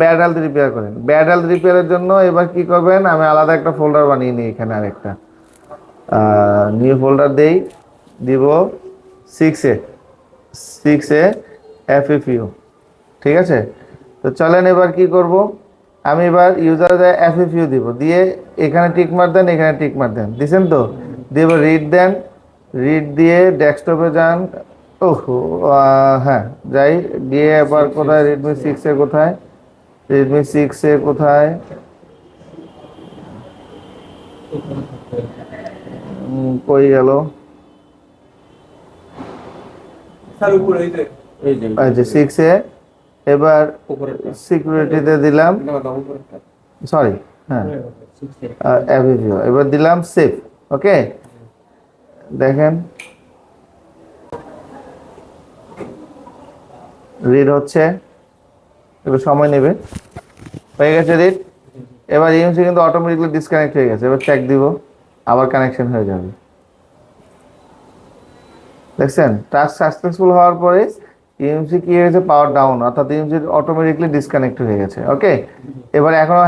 Bad health repair করেন। Bad health রিপেয়ারের জন্য এবার কি করবেন, আমি আলাদা একটা ফোল্ডার বানিয়ে নিই এখানে, আরেকটা নিউ ফোল্ডার দিব 6A 6A FFU। ঠিক আছে, তো চলেন এবার কি করব, আমি এবার ইউজারে FFU দিব, দিয়ে এখানে টিক মার দেন, এখানে টিক মার দেন, দিছেন তো, দিয়ে এবার রিড দেন, রিড দিয়ে ডেস্কটপে যান। ওহো, হ্যাঁ যাই, গিয়ে এবার কোথায় রেডমি 6A কোথায়, রেডমি 6A কোথায়, কই গেল, আচ্ছা 6A, এবার সিকিউরিটিতে দিলাম, সরি হ্যাঁ FFU, এবার দিলাম সেভ। ওকে, দেখেন রিড হচ্ছে, একটু সময় নেবে, হয়ে গেছে রিড। এবার ইএমসি কিন্তু অটোমেটিকলি ডিসকানেক্ট হয়ে গেছে, এবার চেক দিব, আবার কানেকশন হয়ে যাবে। দেখছেন, টাস্ক সাকসেসফুল হওয়ার পরে ইএমসি কি হয়েছে, পাওয়ার ডাউন, অর্থাৎ ইএমসি অটোমেটিকলি ডিসকানেক্ট হয়ে গেছে। ওকে, এবার এখনো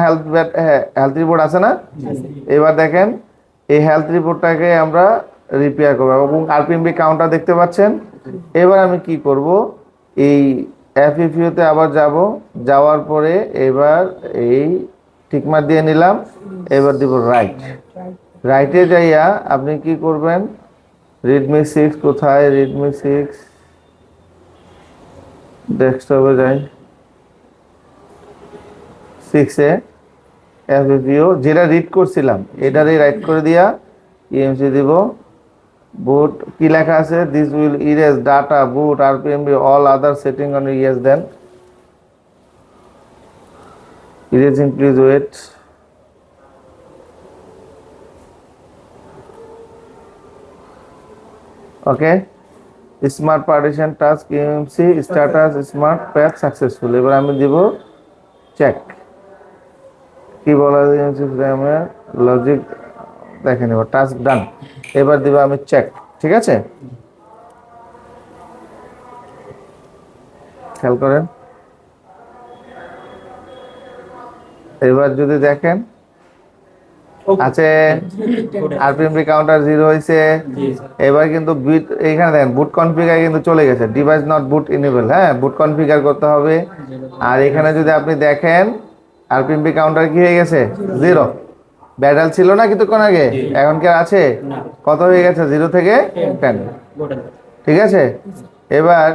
হেলথ রিপোর্ট আছে না, এবার দেখেন এই হেলথ রিপোর্টটাকে আমরা রিপেয়ার করবো, এবং আরপিএমবি কাউন্টার দেখতে পাচ্ছেন। এবার আমি কি করব, এই এফইউতে আবার যাব, যাওয়ার পরে এবার এই টিকমার দিয়ে নিলাম, এবার দিব রাইট, রাইটে যাইয়া আপনি কি করবেন, রেডমি 6 কোথায়, রেডমি 6 ডেস্কটপে যাই, 6A FFU যেটা রিড করছিলাম এটারে রাইট করে দিয়া ইএমসি দিব, বুট কি লেখা আছে, this will erase data boot RPMB all other setting on yes then, erasing please wait. Okay, smart partition task EMC status smart path successful, এবার আমি দিব চেক, কি বলা যায় ইএমসি ফ্রেমের লজিক দেখেন, এবার টাস্ক ডান, এবার দিব আমি চেক। ঠিক আছে, খেয়াল করেন, এবার যদি দেখেন আছে আরপিএমবি কাউন্টার 0 হয়েছে, এবার কিন্তু এখানে দেখেন বুট কনফিগার কিন্তু চলে গেছে, ডিভাইস নট বুট ইনেবল, হ্যাঁ বুট কনফিগার করতে হবে। আর এখানে যদি আপনি দেখেন আরপিএমবি কাউন্টার কি হয়ে গেছে, 0, ব্যাডাল ছিল না কিছুক্ষণ আগে, এখন কি আছে, কত হয়ে গেছে, 0 থেকে 10। ঠিক আছে, এবার